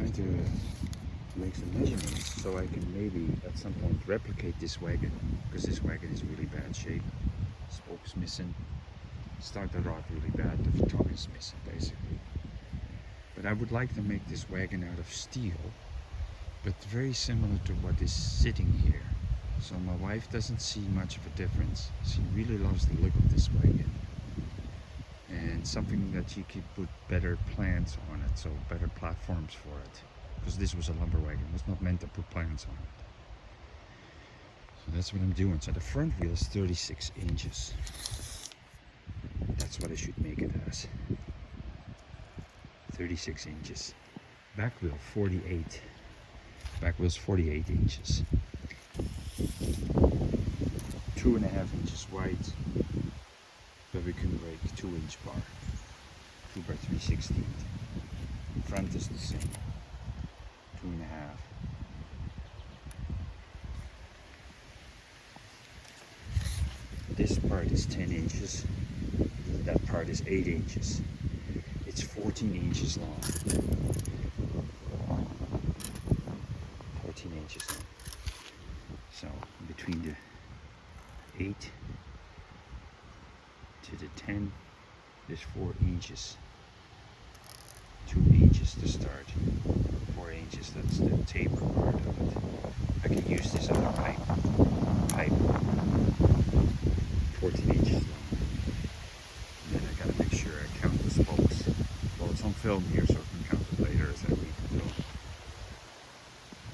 trying to make some measurements so I can maybe at some point replicate this wagon, because this wagon is really bad shape. Spokes missing, starter rod really bad, the tongue is missing basically. But I would like to make this wagon out of steel, but very similar to what is sitting here. So my wife doesn't see much of a difference. She really loves the look of this wagon. And something that she could put better plants on it, so better platforms for it. Because this was a lumber wagon, it was not meant to put plants on it. So that's what I'm doing. So the front wheel is 36 inches. That's what I should make it as. 36 inches. Back wheel 48. Back wheel's 48 inches. 2.5 inches wide. Beaverkin brake 2-inch bar. 2 by 3/16. Front is the same. 2.5. This part is 10 inches. That part is 8 inches. It's 14 inches long. 14 inches long. So between the 8 to the 10, there's 4 inches. 2 inches to start. 4 inches, that's the taper part of it. I can use this other pipe. 14 inches long. And then I gotta make sure I count the spokes. Well, it's on film here, so I can count it later as I read the film.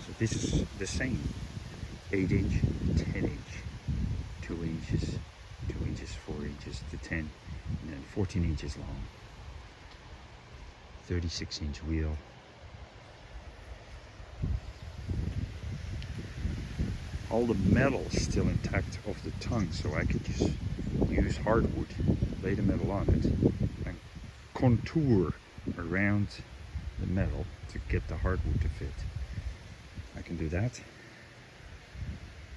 So this is the same. 8 inch, 10 inch, 2 inches, 2 inches, 4 inches to 10, and then 14 inches long. 36 inch wheel. All the metal is still intact of the tongue, so I could just use hardwood, lay the metal on it, and contour around the metal to get the hardwood to fit. I can do that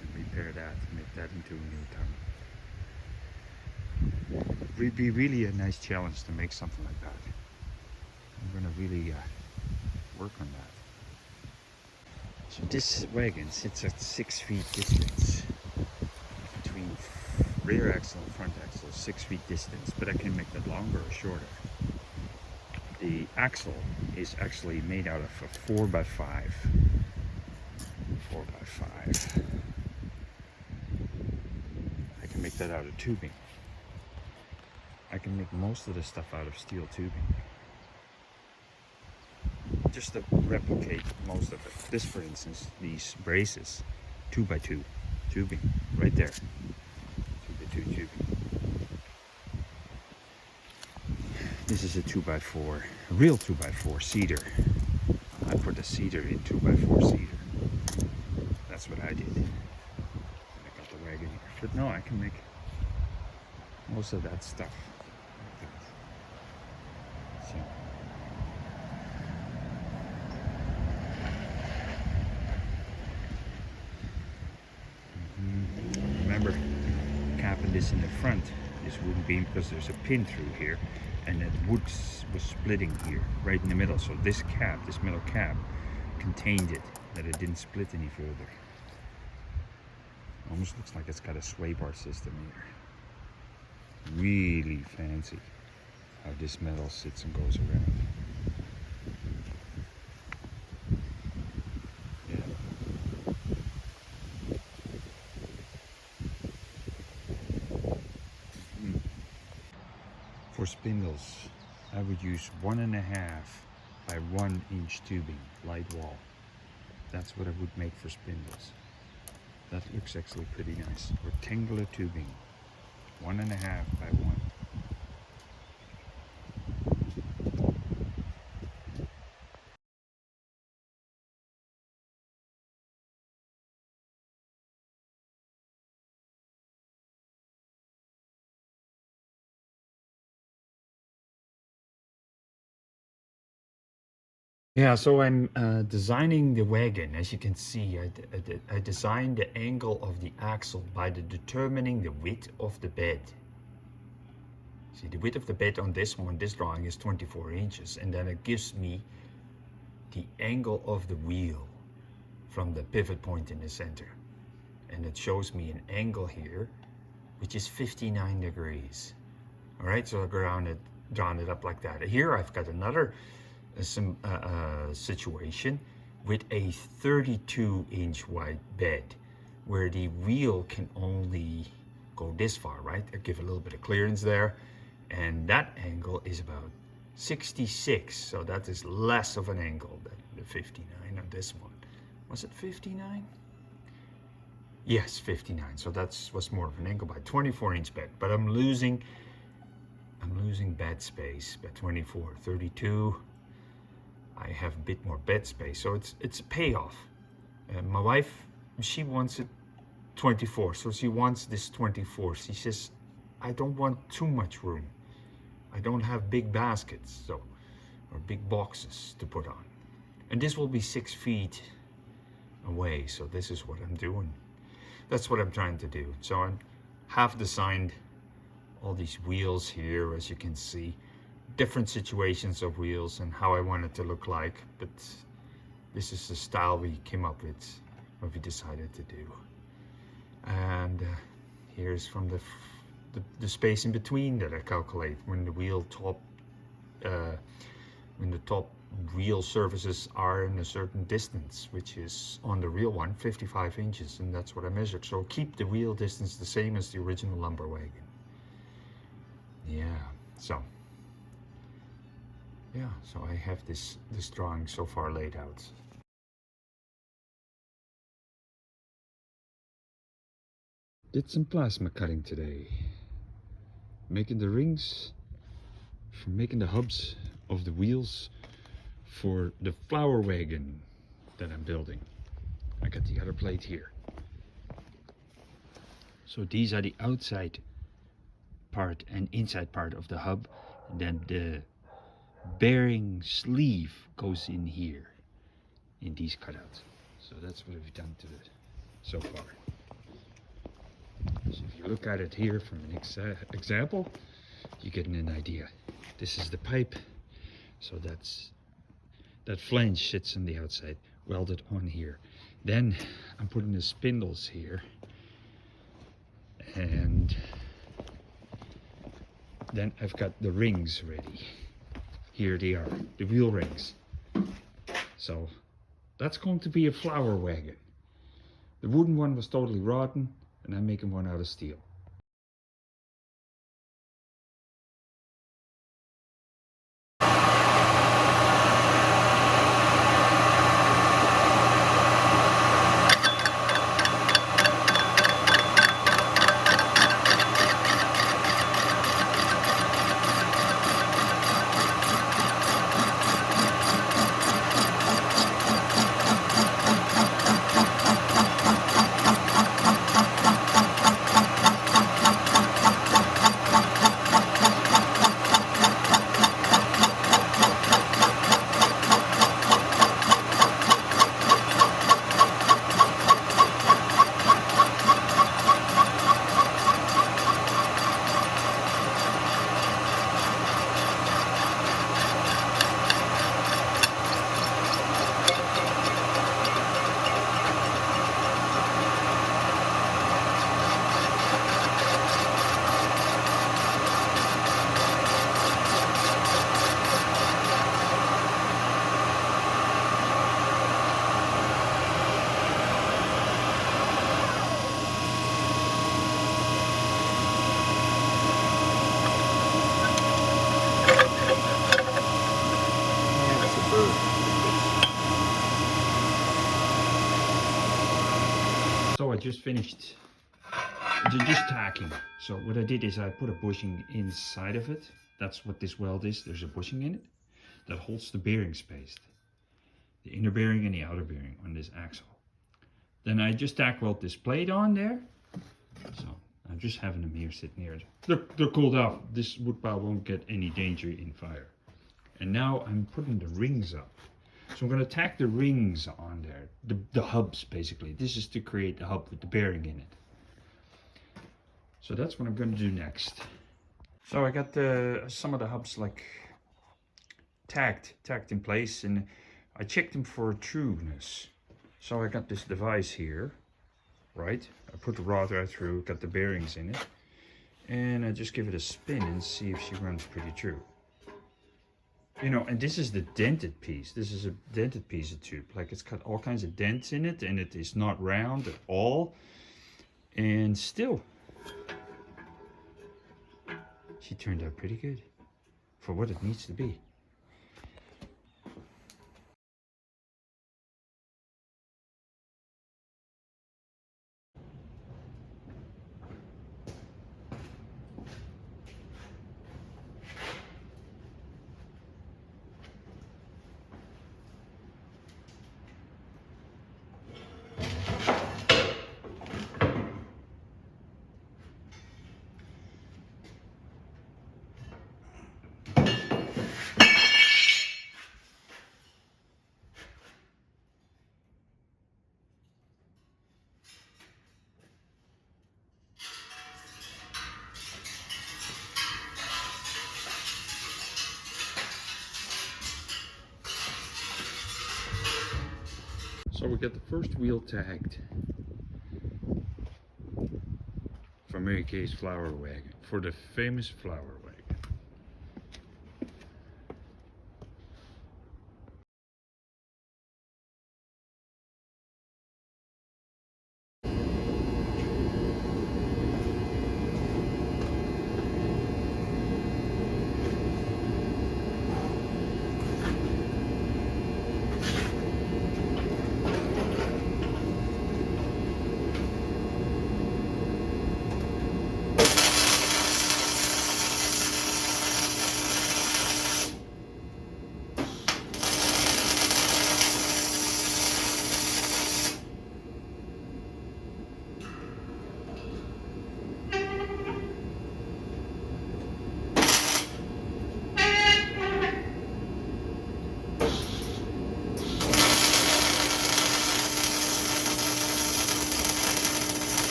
and repair that, make that into a new tongue. It would be really a nice challenge to make something like that. I'm gonna really work on that. So this wagon sits at 6 feet distance between rear axle and front axle, 6 feet distance, but I can make that longer or shorter. The axle is actually made out of a 4x5. 4x5. I can make that out of tubing. I can make most of the stuff out of steel tubing, just to replicate most of it. This, for instance, these braces, 2x2 tubing, right there. 2x2 tubing. This is a 2x4, a real 2x4 cedar. I put a cedar in 2x4 cedar. That's what I did. I got the wagon here. But no, I can make most of that stuff like that. So. Remember, capping this in the front, this wooden beam, because there's a pin through here, and that wood was splitting here, right in the middle. So this cap, this metal cap, contained it, that it didn't split any further. Almost looks like it's got a sway bar system here. Really fancy how this metal sits and goes around. For spindles, I would use 1.5 by 1 inch tubing, light wall. That's what I would make for spindles. That looks actually pretty nice. Rectangular tubing, 1.5 by 1. Yeah, so I'm designing the wagon. As you can see, I designed the angle of the axle by determining the width of the bed. See, the width of the bed on this one, this drawing is 24 inches, and then it gives me the angle of the wheel from the pivot point in the center. And it shows me an angle here, which is 59 degrees. All right, so I've drawn it up like that. Here I've got another situation with a 32-inch wide bed where the wheel can only go this far, right? I give a little bit of clearance there, and that angle is about 66, so that is less of an angle than the 59 on this one. Was it 59? Yes, 59. So that was more of an angle by 24-inch bed, but I'm losing bed space by 24, 32. I have a bit more bed space, so it's a payoff. My wife, she wants it 24, so she wants this 24. She says, I don't want too much room. I don't have big baskets, so, or big boxes to put on. And this will be 6 feet away, so this is what I'm doing. That's what I'm trying to do. So I have designed all these wheels here, as you can see, different situations of wheels and how I want it to look like, but this is the style we came up with, what we decided to do. And here's from the space in between that I calculate when the wheel top, when the top wheel surfaces are in a certain distance, which is on the real one 55 inches, and that's what I measured. So keep the wheel distance the same as the original lumber wagon. Yeah, so I have this drawing so far laid out. Did some plasma cutting today, making the rings for making the hubs of the wheels for the flower wagon that I'm building. I got the other plate here. So these are the outside part and inside part of the hub, and then the bearing sleeve goes in here in these cutouts. So that's what we've done to it so far. So if you look at it here from an example, you get an idea. This is the pipe, so that flange sits on the outside, welded on here. Then I'm putting the spindles here, and then I've got the rings ready. Here they are, the wheel rings. So that's going to be a flower wagon. The wooden one was totally rotten, and I'm making one out of steel. So I just finished just tacking. So what I did is I put a bushing inside of it. That's what this weld is. There's a bushing in it that holds the bearing spaced, the inner bearing and the outer bearing on this axle. Then I just tack weld this plate on there. So I'm just having them here sitting here. They're cooled off. This wood pile won't get any danger in fire. And now I'm putting the rings up. So I'm going to tack the rings on there, the hubs basically. This is to create the hub with the bearing in it. So that's what I'm going to do next. So I got some of the hubs like tacked in place, and I checked them for trueness. So I got this device here, right? I put the rod right through, got the bearings in it, and I just give it a spin and see if she runs pretty true. You know, and this is the dented piece. This is a dented piece of tube. Like, it's got all kinds of dents in it, and it is not round at all. And still, she turned out pretty good for what it needs to be. So we got the first wheel tagged for Mary Kay's flower wagon, for the famous flower wagon.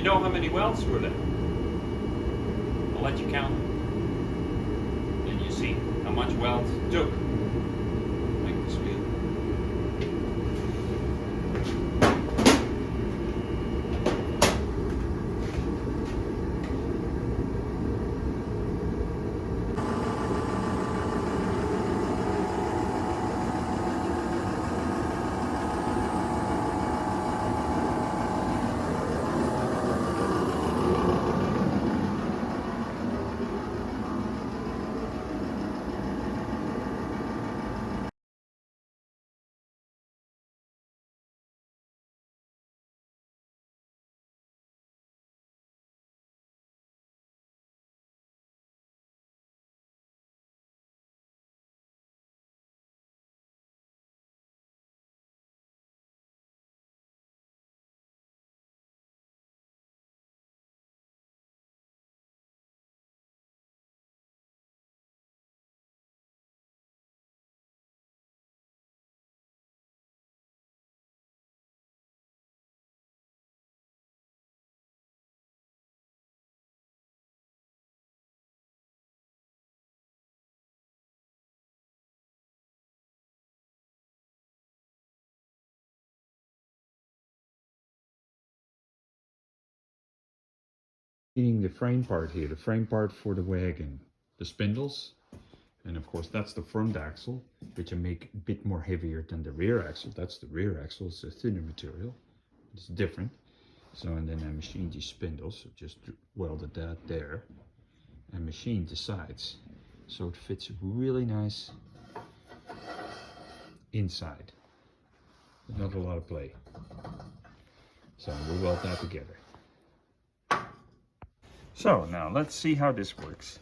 know how many welds were there? I'll let you count. And you see how much welds it took to make this wheel. The frame part here, the frame part for the wagon, the spindles, and of course that's the front axle, which I make a bit more heavier than the rear axle. That's the rear axle, it's a thinner material, it's different. So, and then I machined these spindles, so just welded that there, and machined the sides, so it fits really nice inside, but not a lot of play. So we'll weld that together. So now let's see how this works.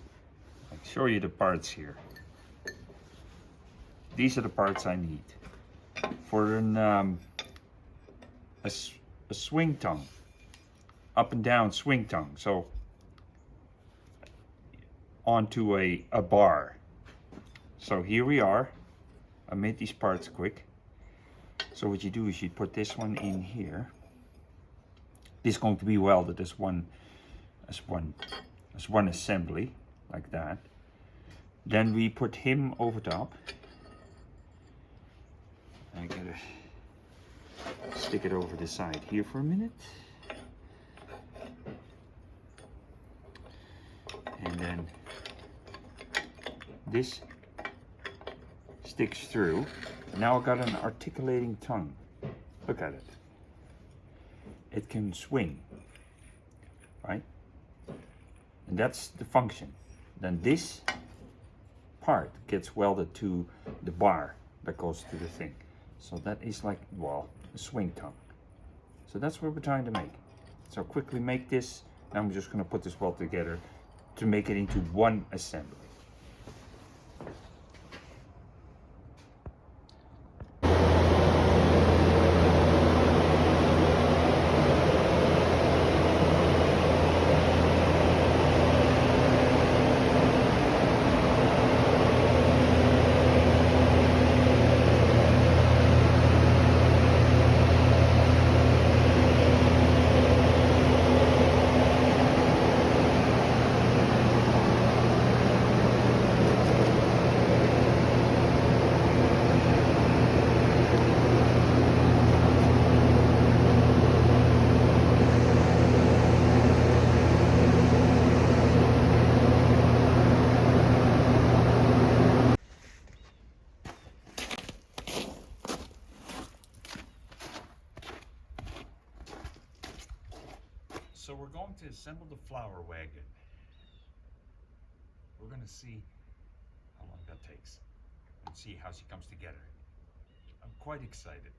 I'll show you the parts here. These are the parts I need for a swing tongue, up and down swing tongue. So onto a bar. So here we are. I made these parts quick. So what you do is you put this one in here. This is going to be welded as one assembly, like that. Then we put him over top. I gotta stick it over the side here for a minute. And then this sticks through. Now I've got an articulating tongue. Look at it. It can swing, right? And that's the function. Then this part gets welded to the bar that goes to the thing. So that is like, well, a swing tongue. So that's what we're trying to make. So quickly make this. Now I'm just going to put this weld together to make it into one assembly. So we're going to assemble the flower wagon. We're going to see how long that takes and see how she comes together. I'm quite excited.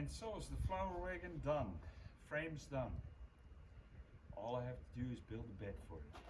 And so is the flower wagon done. Frame's done. All I have to do is build a bed for it.